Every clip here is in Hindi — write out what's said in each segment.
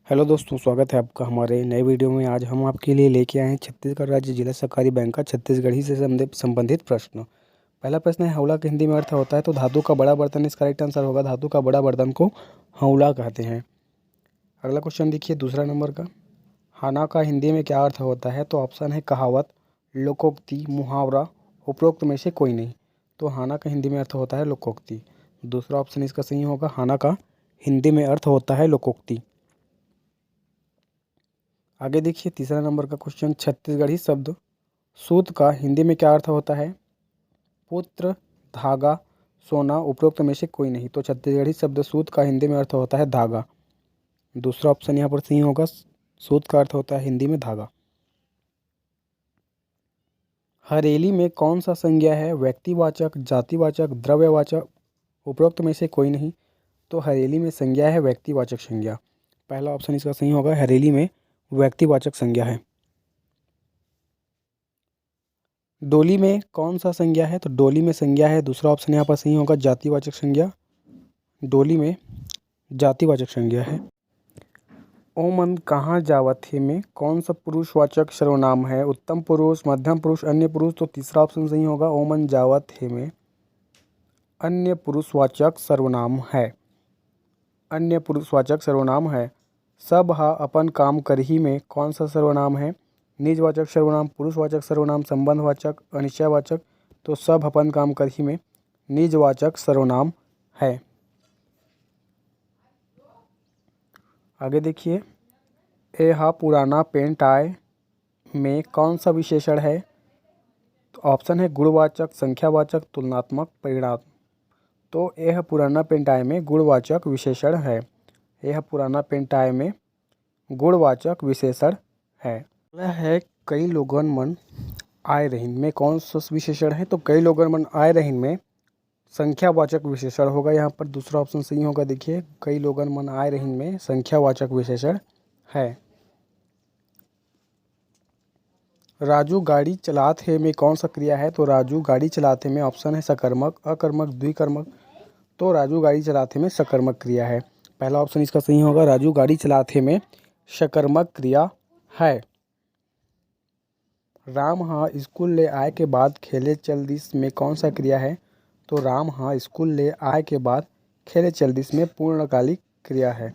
हेलो दोस्तों, स्वागत है आपका हमारे नए वीडियो में। आज हम आपके लिए लेके आए हैं छत्तीसगढ़ राज्य जिला सहकारी बैंक का छत्तीसगढ़ी से संबंधित प्रश्न। पहला प्रश्न है, हौला का हिंदी में अर्थ होता है तो धातु का बड़ा बर्तन इसका करेक्ट आंसर होगा। धातु का बड़ा बर्तन को हौला कहते हैं। अगला क्वेश्चन देखिए, दूसरा नंबर का, हाना का हिंदी में क्या अर्थ होता है? तो ऑप्शन है कहावत, लोकोक्ति, मुहावरा, उपरोक्त में से कोई नहीं। तो हाना का हिंदी में अर्थ होता है लोकोक्ति। दूसरा ऑप्शन इसका सही होगा। हाना का हिंदी में अर्थ होता है लोकोक्ति। आगे देखिए, तीसरा नंबर का क्वेश्चन, छत्तीसगढ़ी शब्द सूत का हिंदी में क्या अर्थ होता है? पुत्र, धागा, सोना, उपरोक्त में से कोई नहीं। तो छत्तीसगढ़ी शब्द सूत का हिंदी में अर्थ होता है धागा। दूसरा ऑप्शन यहाँ पर सही होगा। सूत का अर्थ होता है हिंदी में धागा। हरेली में कौन सा संज्ञा है? व्यक्तिवाचक, जातिवाचक, द्रव्यवाचक, उपरोक्त में से कोई नहीं। तो हरेली में संज्ञा है व्यक्तिवाचक संज्ञा। पहला ऑप्शन इसका सही होगा। हरेली में व्यक्तिवाचक संज्ञा है। डोली में कौन सा संज्ञा है? तो डोली में संज्ञा है, दूसरा ऑप्शन यहाँ पर सही होगा, जातिवाचक संज्ञा। डोली में जातिवाचक संज्ञा है। ओमन कहाँ जावत हे में कौन सा पुरुषवाचक सर्वनाम है? उत्तम पुरुष, मध्यम पुरुष, अन्य पुरुष। तो तीसरा ऑप्शन सही होगा। ओमन जावत हे में अन्य पुरुषवाचक सर्वनाम है। अन्य पुरुषवाचक सर्वनाम है। सब हा अपन काम करही में कौन सा सर्वनाम है? निजवाचक सर्वनाम, पुरुषवाचक सर्वनाम, संबंधवाचक, अनिश्चयवाचक। तो सब अपन काम करही में निजवाचक सर्वनाम है। आगे देखिए, ए हा पुराना पेंट आए में कौन सा विशेषण है? तो ऑप्शन है गुणवाचक, संख्यावाचक, तुलनात्मक, परिणाम। तो यह पुराना पेंट आए में गुणवाचक विशेषण है। यह पुराना पेंट आए में गुणवाचक विशेषण है। अगला है, कई लोगन मन आए रहीन में कौन सा विशेषण है? तो कई लोगन मन आए रहीन में संख्यावाचक विशेषण होगा। यहाँ पर दूसरा ऑप्शन सही होगा। देखिए, कई लोगन मन आए रहीन में संख्यावाचक विशेषण है। राजू गाड़ी चलात हे में कौन सा क्रिया है? तो राजू गाड़ी चलाते में ऑप्शन है सकर्मक, अकर्मक, द्विकर्मक। तो राजू गाड़ी चलाते में सकर्मक क्रिया है। पहला ऑप्शन इसका सही होगा। राजू गाड़ी चलाते में सकर्मक क्रिया है। राम हा स्कूल ले आए के बाद खेले चल दिस में कौन सा क्रिया है? तो राम हा स्कूल ले आए के बाद खेले चल दिस में पूर्णकालिक क्रिया है।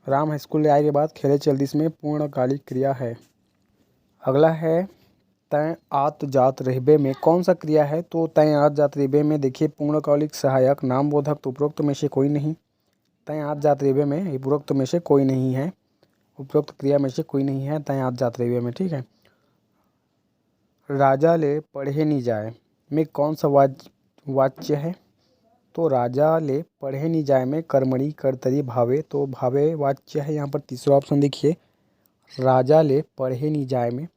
राम स्कूल ले आए के बाद खेले चल दिस में पूर्णकालिक क्रिया है। अगला है, तय आत जात रहबे में कौन सा क्रिया है? तो तय आत जात रहबे में देखिए, पूर्णकालिक, सहायक, नामबोधक। तो उपरोक्त में से कोई नहीं। तय आत जात रहबे में उपरोक्त में से कोई नहीं है। उपरोक्त क्रिया में से कोई नहीं है तय आत जात रहबे में। ठीक है। राजा ले पढ़े नहीं जाए में कौन सा वाच्य है? तो राजा ले पढ़े नहीं जाए में कर्मणि, कर्तरी, भावे। तो भावे वाच्य है। यहाँ पर तीसरा ऑप्शन देखिए, राजा ले पढ़े नहीं जाए में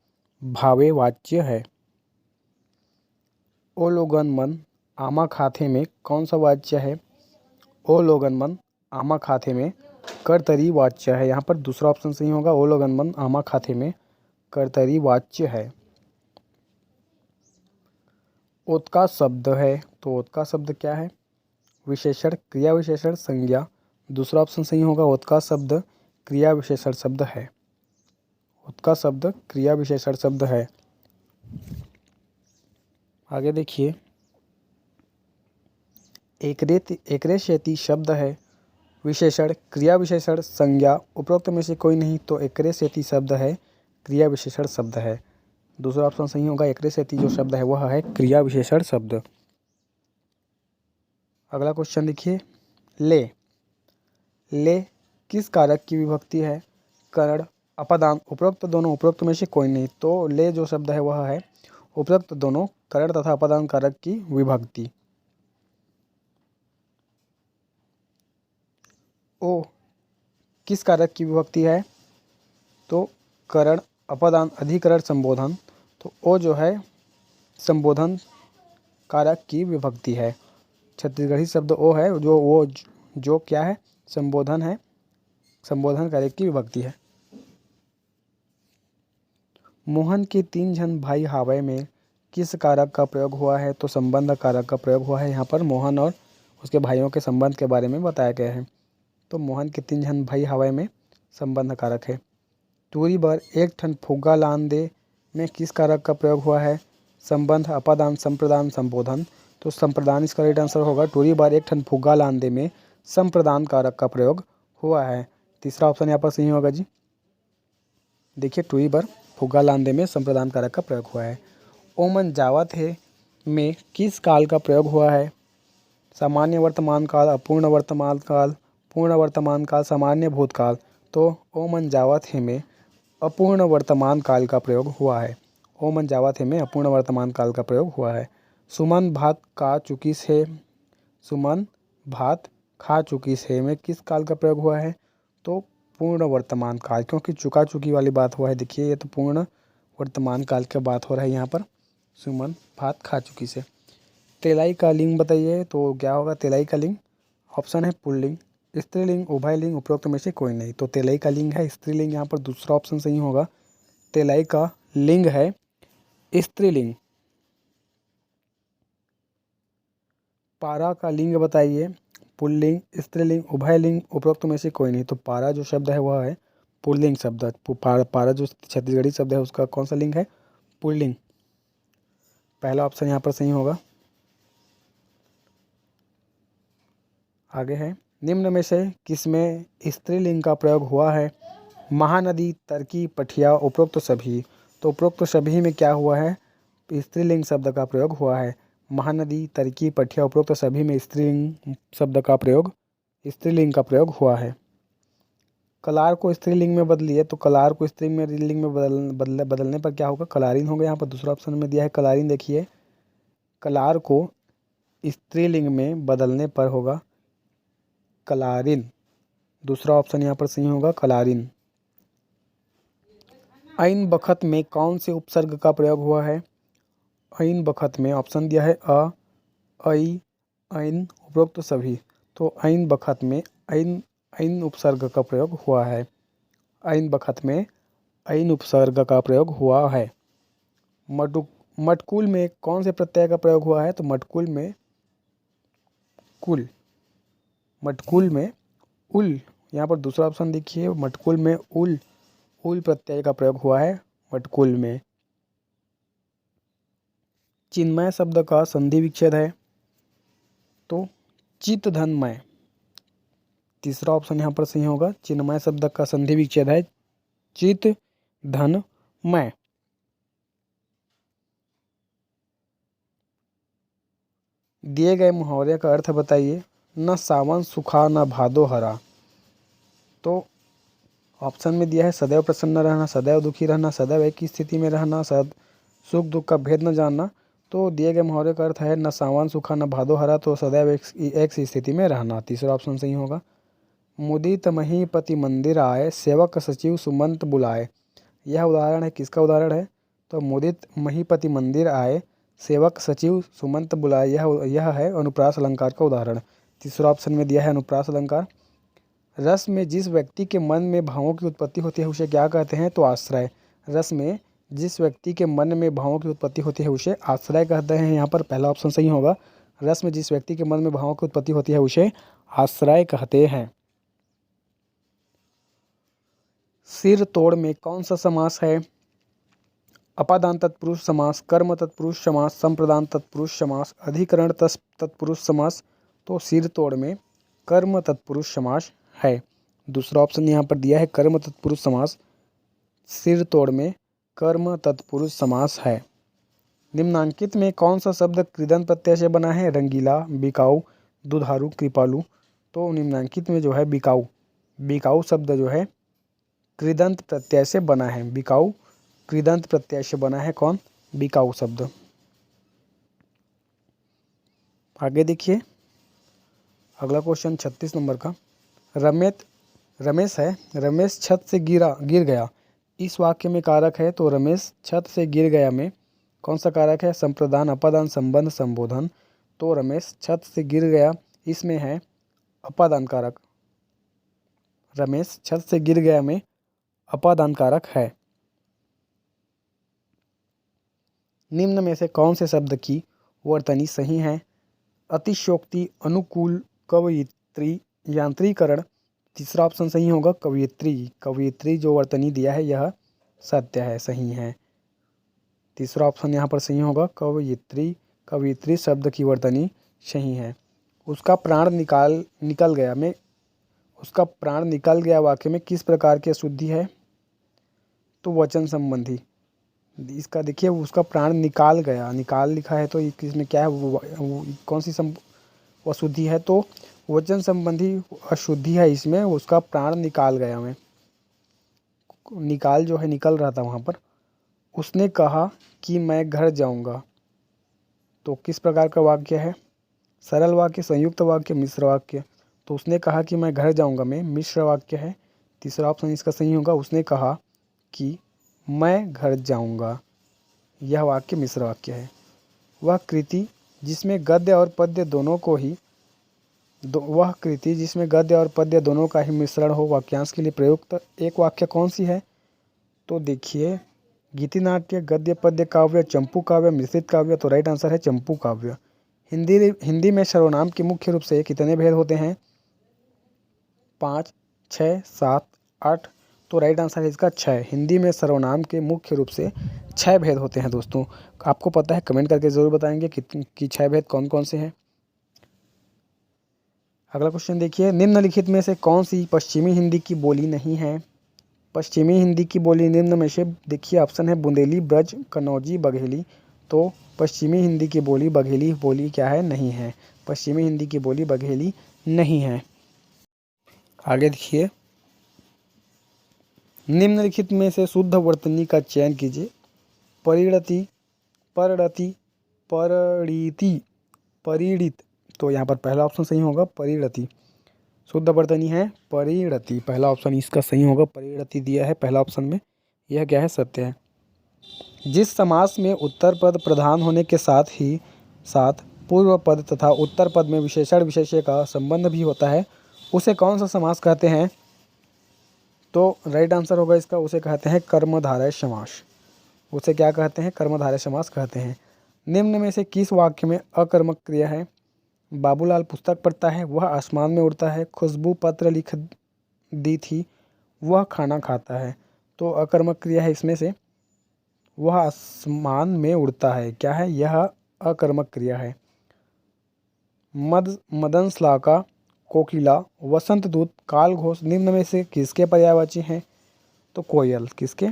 भावे वाच्य है। ओ लोगन मन आमा खाथे में कौन सा वाच्य है? ओ लोगन मन आमा खाथे में कर्तरी वाच्य है। यहाँ पर दूसरा ऑप्शन सही होगा। ओ लोगन मन आमा खाथे में कर्तरी वाच्य है। ओतका शब्द है। तो ओतका शब्द क्या है? विशेषण, क्रिया विशेषण, संज्ञा। दूसरा ऑप्शन सही होगा। ओतका शब्द क्रिया विशेषण शब्द है। ओतका शब्द क्रिया विशेषण शब्द है। आगे देखिए, एकरे सेती शब्द है। विशेषण, क्रिया विशेषण, संज्ञा। उपरोक्त में से कोई नहीं। तो एकरे सेती शब्द है क्रिया विशेषण शब्द है। दूसरा ऑप्शन सही होगा। एकरे सेती जो शब्द है वह है क्रिया विशेषण शब्द। अगला क्वेश्चन देखिए, ले। ले किस कारक की विभक्ति है? करण, अपदान, उपरोक्त दोनों। उपरोक्त में से कोई नहीं। तो ले जो शब्द है वह है उपरोक्त दोनों करण तथा अपदान कारक की विभक्ति। ओ किस कारक की विभक्ति है? तो करण, अपदान, अधिकरण, संबोधन। तो ओ जो है संबोधन कारक की विभक्ति है। छत्तीसगढ़ी शब्द ओ है जो क्या है? संबोधन है। संबोधन कारक की विभक्ति है। मोहन के 3 जन भाई हावय में किस कारक का प्रयोग हुआ है? तो संबंध कारक का प्रयोग हुआ है। यहाँ पर मोहन और उसके भाइयों के संबंध के बारे में बताया गया है। तो मोहन के 3 जन भाई हावय में संबंध कारक है। टूरी बर एक ठन फुग्गा लान दे में किस कारक का प्रयोग हुआ है? संबंध, अपादान, संप्रदान, संबोधन। तो संप्रदान इसका राइट आंसर होगा। टूरी बार एक ठन फुग्गा लान दे में संप्रदान कारक का प्रयोग हुआ है। तीसरा ऑप्शन यहाँ पर सही होगा जी। देखिए, टूरी बार फुग्गा लान दे में संप्रदान कारक का प्रयोग हुआ है। ओमन जावत है में किस काल का प्रयोग हुआ है? सामान्य वर्तमान काल, अपूर्ण वर्तमान काल, पूर्ण वर्तमान काल, सामान्य भूतकाल। तो ओमन जावत है में अपूर्ण वर्तमान काल का प्रयोग हुआ है। ओमन जावत है में अपूर्ण वर्तमान काल का प्रयोग हुआ है। सुमन भात खा चुकी है, सुमन भात खा चुकी है में किस काल का प्रयोग हुआ है? तो पूर्ण वर्तमान काल, क्योंकि चुका चुकी वाली बात हुआ है। देखिए, ये तो पूर्ण वर्तमान काल की बात हो रहा है यहाँ पर। सुमन भात खा चुकी से। तेलाई का लिंग बताइए, तो क्या होगा तेलाई का लिंग? ऑप्शन है पुल्लिंग, स्त्रीलिंग, उभयलिंग, उपरोक्त में से कोई नहीं। तो तेलाई का लिंग है स्त्रीलिंग, यहाँ पर दूसरा ऑप्शन सही होगा। तेलाई का लिंग है स्त्रीलिंग। पारा का लिंग बताइए, पुल्लिंग, स्त्रीलिंग, उभयलिंग, उपरोक्त में से कोई नहीं। तो पारा जो शब्द है वह है पुल्लिंग शब्द। पारा जो छत्तीसगढ़ी शब्द है उसका कौन सा लिंग है? पुल्लिंग। पहला ऑप्शन यहाँ पर सही होगा। आगे है, निम्न में से किसमें स्त्रीलिंग का प्रयोग हुआ है? महानदी, तर्की, पठिया, उपरोक्त सभी। तो उपरोक्त सभी में क्या हुआ है? स्त्रीलिंग शब्द का प्रयोग हुआ है। महानदी, तर्की, पठिया, उपरोक्त सभी में स्त्रीलिंग शब्द का प्रयोग, स्त्रीलिंग का प्रयोग हुआ है। कलार को स्त्रीलिंग में बदलिए, तो कलार को स्त्रीलिंग में बदलने पर क्या होगा? कलारिन होगा। यहाँ पर दूसरा ऑप्शन में दिया है कलारिन। देखिए, कलार को स्त्रीलिंग में बदलने पर होगा कलारिन। दूसरा ऑप्शन यहाँ पर सही होगा कलारिन। ऐन बखत में कौन से उपसर्ग का प्रयोग हुआ है? ऐन बखत में ऑप्शन दिया है अ, ऐ, ऐन, उपरोक्त सभी। तो ऐन बखत में ऐन उपसर्ग का प्रयोग हुआ है। ऐन बखत में ऐन उपसर्ग का प्रयोग हुआ है। मटकुल में कौन से प्रत्यय का प्रयोग हुआ है? तो मटकुल में कुल, मटकुल में उल। यहाँ पर दूसरा ऑप्शन देखिए, मटकुल में उल, उल प्रत्यय का प्रयोग हुआ है मटकुल में। चिन्मय शब्द का संधि विच्छेद है, तो चित धनमय। तीसरा ऑप्शन यहाँ पर सही होगा। चिन्मय शब्द का संधि विच्छेद है चित धनमय। दिए गए मुहावरे का अर्थ बताइए। न सावन सुखा न भादो हरा। तो ऑप्शन में दिया है सदैव प्रसन्न रहना, सदैव दुखी रहना, सदैव एक ही स्थिति में रहना, सुख दुख का भेद न जानना। तो दिए गए मुहावरे का अर्थ है न सावन सुखा न भादो हरा, तो सदैव एक सी स्थिति में रहना। तीसरा ऑप्शन सही होगा। मुदित महीपति मंदिर आए, सेवक सचिव सुमंत बुलाए। यह उदाहरण है, किसका उदाहरण है? तो मुदित महीपति मंदिर आए, सेवक सचिव सुमंत बुलाए, यह है अनुप्रास अलंकार का उदाहरण। तीसरा ऑप्शन में दिया है अनुप्रास अलंकार। रस में जिस व्यक्ति के मन में भावों की उत्पत्ति होती है उसे क्या कहते हैं? तो आश्रय। रस में जिस व्यक्ति के मन में भावों की उत्पत्ति होती है उसे आश्रय कहते हैं। यहाँ पर पहला ऑप्शन सही होगा। रस में जिस व्यक्ति के मन में भावों की उत्पत्ति होती है उसे आश्रय कहते हैं। सिर तोड़ में कौन सा समास है? अपादान तत्पुरुष समास, कर्म तत्पुरुष समास, संप्रदान तत्पुरुष समास, अधिकरण तत्पुरुष समास। तो सिर तोड़ में कर्म तत्पुरुष समास है। दूसरा ऑप्शन यहाँ पर दिया है कर्म तत्पुरुष समास। सिर तोड़ में कर्म तत्पुरुष समास है। निम्नांकित में कौन सा शब्द कृदंत प्रत्यय से बना है? रंगीला, बिकाऊ, दुधारू, कृपालु। तो निम्नांकित में जो है बिकाऊ, बिकाऊ शब्द जो है कृदंत प्रत्यय से बना है। बिकाऊ कृदंत प्रत्यय से बना है। कौन? बिकाऊ शब्द। आगे देखिए, अगला क्वेश्चन 36 नंबर का। रमेश है, रमेश छत से गिर गया। इस वाक्य में कारक है, तो रमेश छत से गिर गया में कौन सा कारक है? संप्रदान, अपादान, संबंध, संबोधन। तो रमेश छत से गिर गया, इसमें है अपादान कारक। रमेश छत से गिर गया में अपादान कारक है। निम्न में से कौन से शब्द की वर्तनी सही है? अतिशयोक्ति, अनुकूल, कवयित्री, यांत्रिकरण, तीसरा ऑप्शन सही होगा कवयित्री। कवयित्री जो वर्तनी दिया है यह सत्य है, सही है। तीसरा ऑप्शन यहाँ पर सही होगा कवयित्री। कवयित्री शब्द की वर्तनी सही है। उसका प्राण निकल गया में उसका प्राण निकल गया वाक्य में किस प्रकार की अशुद्धि है? तो वचन संबंधी। इसका देखिए, उसका प्राण निकाल गया, निकाल लिखा है तो इसमें क्या है, वो कौन सी अशुद्धि है? तो वचन संबंधी अशुद्धि है इसमें। उसका प्राण निकाल गया में निकाल जो है निकल रहा था वहाँ पर। उसने कहा कि मैं घर जाऊँगा, तो किस प्रकार का वाक्य है? सरल वाक्य, संयुक्त वाक्य, मिश्र वाक्य। तो उसने कहा कि मैं घर जाऊँगा में मिश्र वाक्य है। तीसरा ऑप्शन इसका सही होगा उसने कहा कि मैं घर जाऊँगा, यह वाक्य मिश्र वाक्य है। वह कृति जिसमें गद्य और पद्य दोनों का ही मिश्रण हो, वाक्यांश के लिए प्रयुक्त एक वाक्य कौन सी है? तो देखिए, गीतिनाट्य, गद्य पद्य काव्य, चंपू काव्य, मिश्रित काव्य। तो राइट आंसर है चंपू काव्य। हिंदी में सर्वनाम के मुख्य रूप से कितने भेद होते हैं? 5, 6, 7, 8। तो राइट आंसर है इसका 6। हिंदी में सर्वनाम के मुख्य रूप से 6 भेद होते हैं दोस्तों। आपको पता है कमेंट करके ज़रूर बताएंगे कि 6 भेद कौन कौन से हैं। अगला क्वेश्चन देखिए, निम्नलिखित में से कौन सी पश्चिमी हिंदी की बोली नहीं है? पश्चिमी हिंदी की बोली निम्न में से, देखिए ऑप्शन है बुंदेली, ब्रज, कन्नौजी, बघेली। तो पश्चिमी हिंदी की बोली बघेली बोली क्या है? नहीं है। पश्चिमी हिंदी की बोली बघेली नहीं है। आगे देखिए, निम्नलिखित में से शुद्ध वर्तनी का चयन कीजिए। परिणति, परणति, परिणीति, परिणित। तो यहाँ पर पहला ऑप्शन सही होगा परिणति। शुद्ध वर्तनी है परिणति, पहला ऑप्शन इसका सही होगा। परिणति दिया है पहला ऑप्शन में, यह क्या है? सत्य है। जिस समास में उत्तर पद प्रधान होने के साथ ही साथ पूर्व पद तथा उत्तर पद में विशेषण विशेष्य का संबंध भी होता है, उसे कौन सा समास कहते हैं? तो राइट आंसर होगा इसका, उसे कहते हैं कर्मधारय समास। उसे क्या कहते हैं? कर्मधारय समास कहते हैं। निम्न में से किस वाक्य में अकर्मक क्रिया है? बाबूलाल पुस्तक पढ़ता है, वह आसमान में उड़ता है। खुशबू पत्र लिख दी थी, वह खाना खाता है। तो अकर्मक क्रिया है इसमें से, वह आसमान में उड़ता है, क्या है? यह अकर्मक क्रिया है। मदन श्लाका, कोकिला, वसंत दूत, काल घोष निम्न में से किसके पर्यायवाची हैं? तो कोयल। किसके?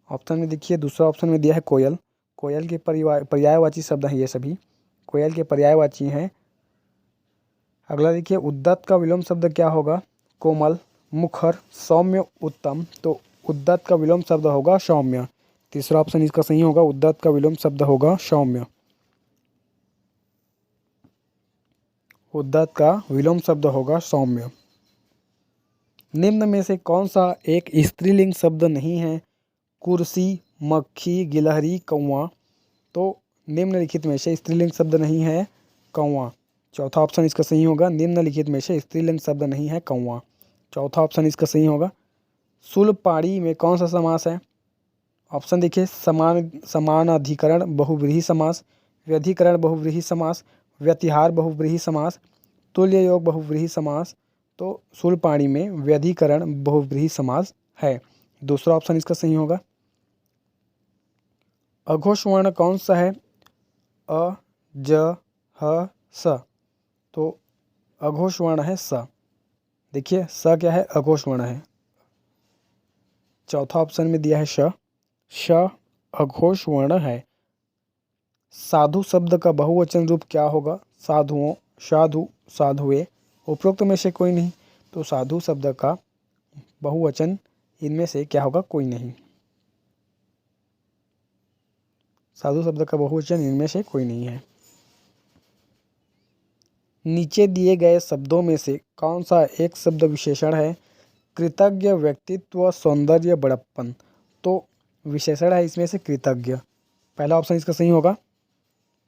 ऑप्शन में देखिए, दूसरा ऑप्शन में दिया है कोयल। कोयल के पर्यायवाची शब्द हैं ये सभी, कोयल के पर्यायवाची हैं। अगला देखिए, उद्दत का विलोम शब्द क्या होगा? कोमल, मुखर, सौम्य, उत्तम। तो उद्दत का विलोम शब्द होगा सौम्य। तीसरा ऑप्शन इसका सही होगा, उद्दत का विलोम शब्द होगा सौम्य। उद्दत का विलोम शब्द होगा सौम्य। निम्न में से कौन सा एक स्त्रीलिंग शब्द नहीं है? कुर्सी, मक्खी, गिलहरी, कौवा। तो निम्नलिखित में से स्त्रीलिंग शब्द नहीं है कौवा। चौथा ऑप्शन इसका सही होगा, निम्नलिखित में से स्त्रीलिंग शब्द नहीं है कौवा। चौथा ऑप्शन इसका सही होगा। शूलपाणी में कौन सा समास है? ऑप्शन देखिए, समानाधिकरण बहुव्रीहि समास, व्यधिकरण बहुव्रीहि समास, व्यतिहार बहुव्रीहि समास, तुल्य योग बहुव्रीहि समास। तो शूलपाणी में व्यधिकरण बहुव्रीहि समास है। दूसरा ऑप्शन इसका सही होगा। अघोष वर्ण कौन सा है? अ, ज, ह, स। तो अघोष वर्ण है स। देखिए स क्या है? अघोष वर्ण है। चौथा ऑप्शन में दिया है श। श अघोष वर्ण है। साधु शब्द का बहुवचन रूप क्या होगा? साधुओं, साधु, साधुए। उपरोक्त में से कोई नहीं। तो साधु शब्द का बहुवचन इनमें से क्या होगा? कोई नहीं। साधु शब्द का बहुवचन इनमें से कोई नहीं है। नीचे दिए गए शब्दों में से कौन सा एक शब्द विशेषण है? कृतज्ञ, व्यक्तित्व, सौंदर्य, बड़प्पन। तो विशेषण है इसमें से कृतज्ञ। पहला ऑप्शन इसका सही होगा।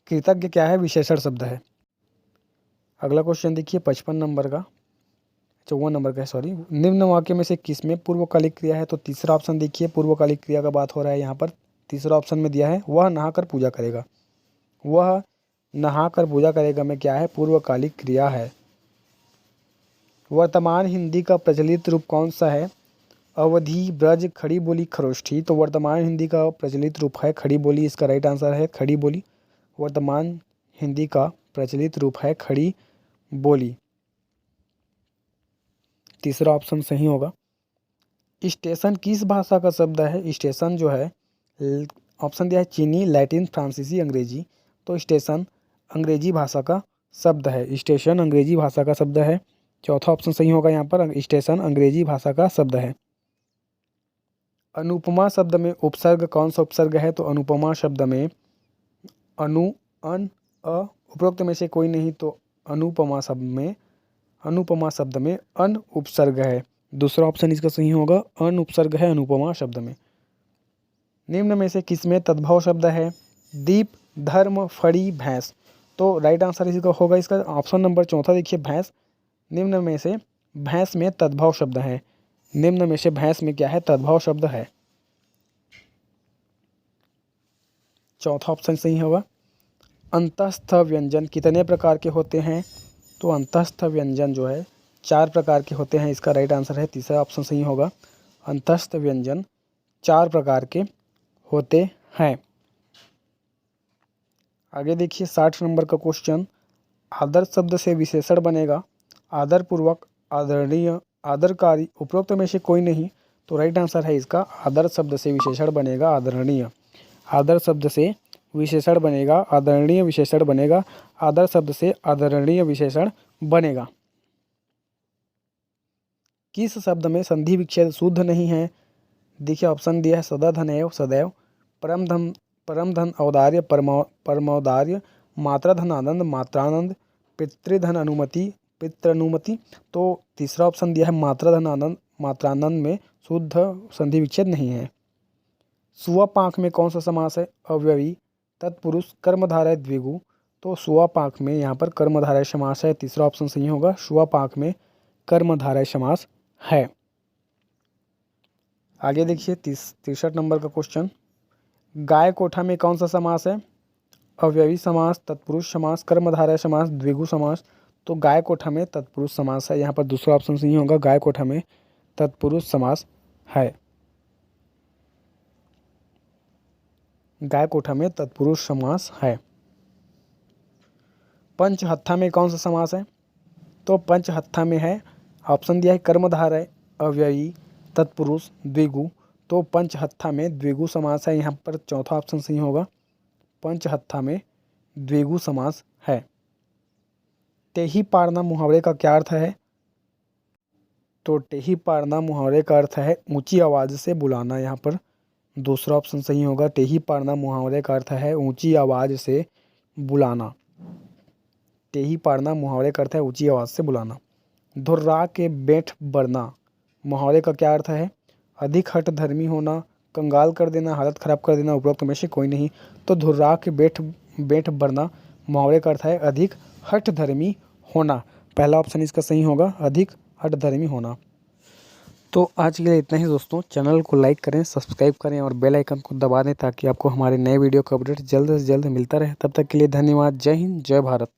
कृतज्ञ क्या है? विशेषण शब्द है। अगला क्वेश्चन देखिए 55 नंबर का, 54 नंबर का है, सॉरी। निम्न वाक्य में से किसमें पूर्वकालिक क्रिया है? तो तीसरा ऑप्शन देखिए, पूर्वकालिक क्रिया का बात हो रहा है यहाँ पर। तीसरा ऑप्शन में दिया है वह नहाकर पूजा करेगा। वह नहाकर पूजा करेगा में क्या है? पूर्वकालिक क्रिया है। वर्तमान हिंदी का प्रचलित रूप कौन सा है? अवधी, ब्रज, खड़ी बोली, खरोष्ठी। तो वर्तमान हिंदी का प्रचलित रूप है खड़ी बोली, इसका राइट आंसर है खड़ी बोली। वर्तमान हिंदी का प्रचलित रूप है खड़ी बोली। तीसरा ऑप्शन सही होगा। स्टेशन किस भाषा का शब्द है? स्टेशन जो है, ऑप्शन दिया है चीनी, लैटिन, फ्रांसीसी, अंग्रेजी। तो स्टेशन अंग्रेजी भाषा का शब्द है। स्टेशन अंग्रेजी भाषा का शब्द है। चौथा ऑप्शन सही होगा यहाँ पर, स्टेशन अंग्रेजी भाषा का शब्द है। अनुपमा शब्द में उपसर्ग कौन सा उपसर्ग है? तो अनुपमा शब्द में अनु, अन, अ उपरोक्त में से कोई नहीं, तो अनुपमा शब्द में अन उपसर्ग है। दूसरा ऑप्शन इसका सही होगा, अन उपसर्ग है अनुपमा शब्द में। निम्न में से किसमें तद्भव शब्द है? दीप, धर्म, फड़ी, भैंस। तो राइट आंसर इसका होगा इसका ऑप्शन नंबर चौथा, देखिए भैंस। निम्न में से भैंस में तद्भव शब्द है। निम्न में से भैंस में क्या है? तद्भव शब्द है। चौथा ऑप्शन सही होगा। अंतस्थ व्यंजन कितने प्रकार के होते हैं? तो अंतस्थ व्यंजन जो है 4 प्रकार के होते हैं, इसका राइट आंसर है तीसरा ऑप्शन सही होगा। अंतस्थ व्यंजन 4 प्रकार के होते हैं। आगे देखिए 60 नंबर का क्वेश्चन। आदर शब्द से विशेषण बनेगा आदरपूर्वक, आदरणीय, आदरकारी, उपरोक्त में से कोई नहीं। तो राइट आंसर है इसका आदर शब्द से विशेषण बनेगा आदरणीय। आदर शब्द से विशेषण बनेगा आदरणीय, विशेषण बनेगा आदर शब्द से आदरणीय विशेषण बनेगा। किस शब्द में संधि विच्छेद शुद्ध नहीं है? देखिए ऑप्शन दिया है सदा धन एव, सदैव, परम धन औदार्य, परमौदार्य, मात्रा धन आनंद, मात्रानंद, पितृधन अनुमति, पितृनुमति। तो तीसरा ऑप्शन दिया है मात्रा धन आनंद, मात्रानंद में शुद्ध संधि विच्छेद नहीं है। स्वपाक में कौन सा समास है? अव्ययी, तत्पुरुष, कर्मधारय, द्विगु। तो स्वपाक में यहाँ पर कर्मधारय समास है। तीसरा ऑप्शन सही होगा, स्वपाक में कर्मधारय समास है। आगे देखिए 63 नंबर का क्वेश्चन। गाय कोठा में कौन सा समास है? अव्ययी समास, तत्पुरुष समास, कर्मधारय समास, द्विगु समास। तो गाय कोठा में तत्पुरुष समास है। यहाँ पर दूसरा ऑप्शन सही होगा, गाय कोठा में तत्पुरुष समास है। गाय कोठा में तत्पुरुष समास है। पंचहत्था में कौन सा समास है? तो पंचहत्था में है, ऑप्शन दिया है कर्मधारय, अव्ययी, तत्पुरुष, द्विगु। तो पंचहत्था में द्विगु समास है। यहाँ पर चौथा ऑप्शन सही होगा, पंचहत्था में द्विगु समास है। टेही पारना मुहावरे का क्या अर्थ है? तो टेही पारना मुहावरे का अर्थ है ऊंची आवाज़ से बुलाना। यहाँ पर दूसरा ऑप्शन सही होगा, टेही पारना मुहावरे का अर्थ है ऊंची आवाज़ से बुलाना। टेही पारना मुहावरे का अर्थ है ऊंची आवाज़ से बुलाना। धुर्रा के बेंठ बढ़ना मुहावरे का क्या अर्थ है? अधिक हठ धर्मी होना, कंगाल कर देना, हालत खराब कर देना, उपरोक्त में से कोई नहीं। तो धुर्रा के बेंठ बढ़ना मुहावरे का अर्थ है अधिक हठ धर्मी होना। पहला ऑप्शन इसका सही होगा, अधिक हठ धर्मी होना। तो आज के लिए इतना ही दोस्तों। चैनल को लाइक करें, सब्सक्राइब करें और बेल आइकन को दबा दें ताकि आपको हमारे नए वीडियो का अपडेट जल्द से जल्द मिलता रहे। तब तक के लिए धन्यवाद। जय हिंद, जय भारत।